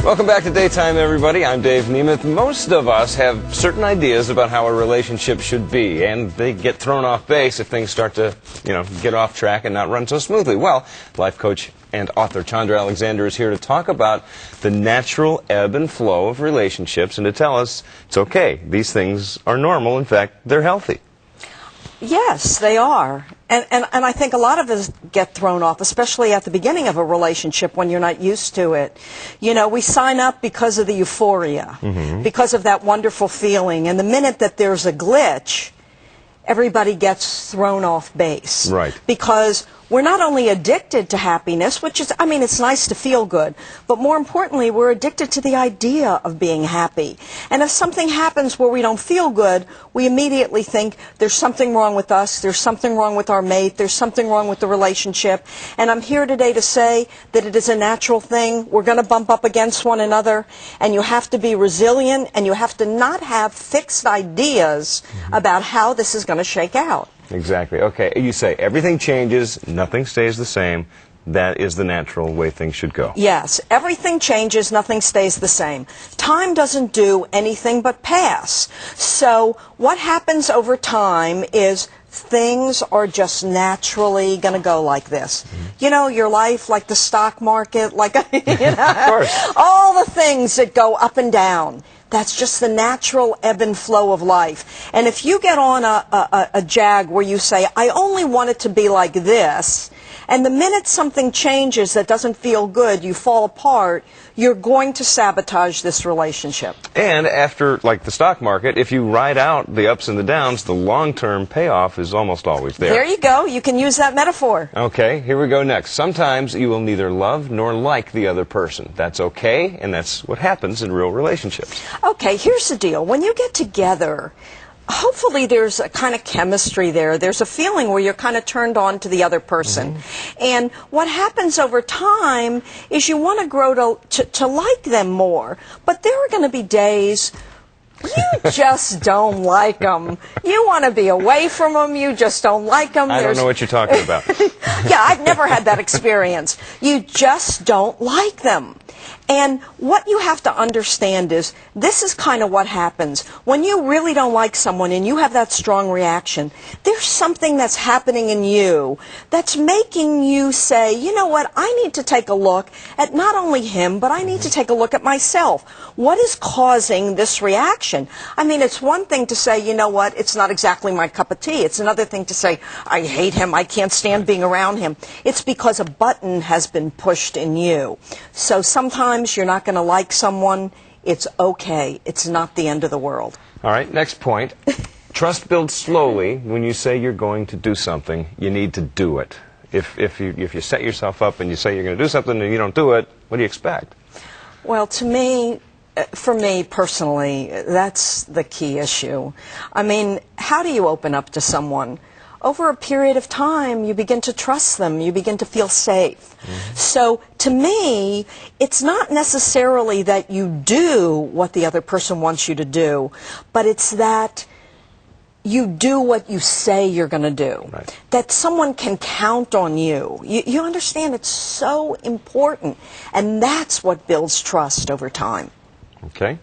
Welcome back to Daytime, everybody. I'm Dave Nemeth. Most of us have certain ideas about how a relationship should be, and they get thrown off base if things start to, get off track and not run so smoothly. Well, life coach and author Chandra Alexander is here to talk about the natural ebb and flow of relationships and to tell us it's okay. These things are normal. In fact, they're healthy. Yes, they are. And I think a lot of us get thrown off, especially at the beginning of a relationship when you're not used to it. We sign up because of the euphoria, because of that wonderful feeling. And the minute that there's a glitch, everybody gets thrown off base. Right. Because we're not only addicted to happiness, which is, it's nice to feel good, but more importantly, we're addicted to the idea of being happy. And if something happens where we don't feel good, we immediately think there's something wrong with us, there's something wrong with our mate, there's something wrong with the relationship. And I'm here today to say that it is a natural thing. We're going to bump up against one another, and you have to be resilient, and you have to not have fixed ideas about how this is going to shake out. Exactly. Okay, you say everything changes, nothing stays the same. That is the natural way things should go. Yes, everything changes, nothing stays the same. Time doesn't do anything but pass. So what happens over time is things are just naturally going to go like this. Your life, like the stock market, like, Of course. all the things that go up and down. That's just the natural ebb and flow of life. And if you get on a jag where you say, I only want it to be like this, and the minute something changes that doesn't feel good, you fall apart, you're going to sabotage this relationship. And after, like the stock market, if you ride out the ups and the downs, the long-term payoff is almost always there. There you go. You can use that metaphor. Okay, here we go next. Sometimes you will neither love nor like the other person. That's okay, and that's what happens in real relationships. Okay, here's the deal. When you get together, hopefully there's a kind of chemistry there. There's a feeling where you're kind of turned on to the other person. And what happens over time is you want to grow to like them more. But there are going to be days you just don't like them. You want to be away from them. You just don't like them. I don't know what you're talking about. Yeah, I've never had that experience. You just don't like them. And what you have to understand is this is kind of what happens. When you really don't like someone and you have that strong reaction, there's something that's happening in you that's making you say, you know what, I need to take a look at not only him, but I need to take a look at myself. What is causing this reaction? It's one thing to say, you know what, it's not exactly my cup of tea. It's another thing to say, I hate him, I can't stand being around him. It's because a button has been pushed in you. So sometimes you're not going to like someone. It's okay. It's not the end of the world. All right, next point. Trust builds slowly. When you say you're going to do something, you need to do it. If you set yourself up and you say you're going to do something and you don't do it, what do you expect? Well, for me personally, that's the key issue. How do you open up to someone? Over a period of time, you begin to trust them. You begin to feel safe. So, to me, it's not necessarily that you do what the other person wants you to do, but it's that you do what you say you're going to do. Right. That someone can count on you. You understand it's so important, and that's what builds trust over time. Okay.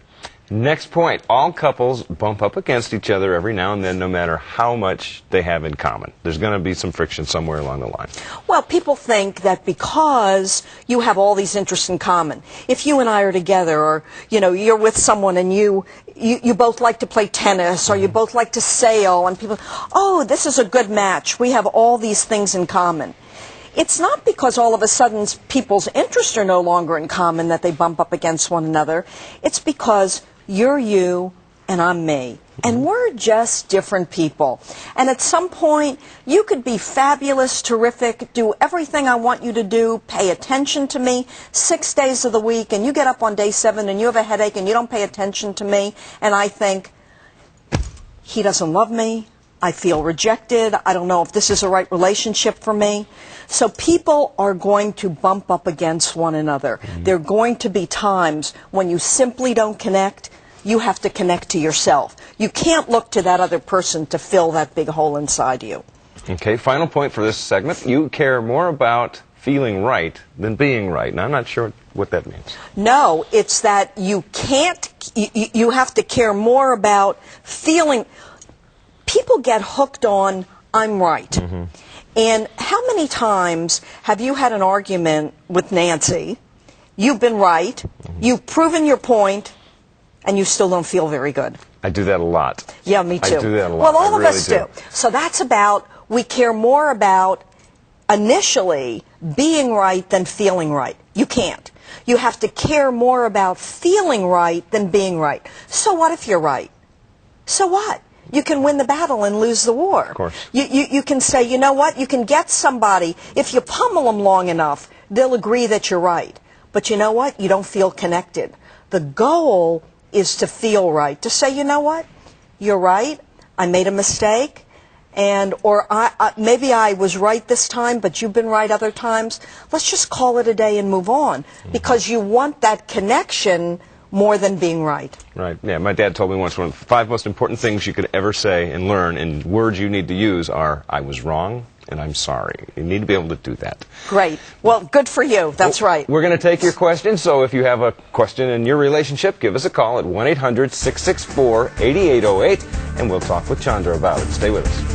Next point, all couples bump up against each other every now and then, no matter how much they have in common. There's going to be some friction somewhere along the line. Well, people think that because you have all these interests in common, if you and I are together, or you're with someone and you both like to play tennis, or you both like to sail, and people, oh, this is a good match. We have all these things in common. It's not because all of a sudden people's interests are no longer in common that they bump up against one another. It's because you're you and I'm me. And we're just different people. And at some point, you could be fabulous, terrific, do everything I want you to do, pay attention to me 6 days of the week, and you get up on day 7 and you have a headache and you don't pay attention to me, and I think, he doesn't love me, I feel rejected, I don't know if this is the right relationship for me. So people are going to bump up against one another. There are going to be times when you simply don't connect. You have to connect to yourself. You can't look to that other person to fill that big hole inside you. Okay, final point for this segment. You care more about feeling right than being right. Now, I'm not sure what that means. No, it's that you can't, you have to care more about feeling. People get hooked on, I'm right. Mm-hmm. And how many times have you had an argument with Nancy? You've been right, mm-hmm. You've proven your point, and you still don't feel very good. I do that a lot. Yeah, me too. I do that a lot. Well, all of us do. So that's about, we care more about initially being right than feeling right. You can't. You have to care more about feeling right than being right. So what if you're right? So what? You can win the battle and lose the war. Of course. You can say, you know what? You can get somebody, if you pummel them long enough, they'll agree that you're right. But you know what? You don't feel connected. The goal is to feel right, to say, you know what, you're right, I made a mistake, and or maybe I was right this time, but you've been right other times. Let's just call it a day and move on, because you want that connection more than being right. Right. Yeah, my dad told me once one of the 5 most important things you could ever say and learn, and words you need to use are, I was wrong, and I'm sorry. You need to be able to do that. Great. Well, good for you. That's right. We're going to take your questions, so if you have a question in your relationship, give us a call at 1-800-664-8808, and we'll talk with Chandra about it. Stay with us.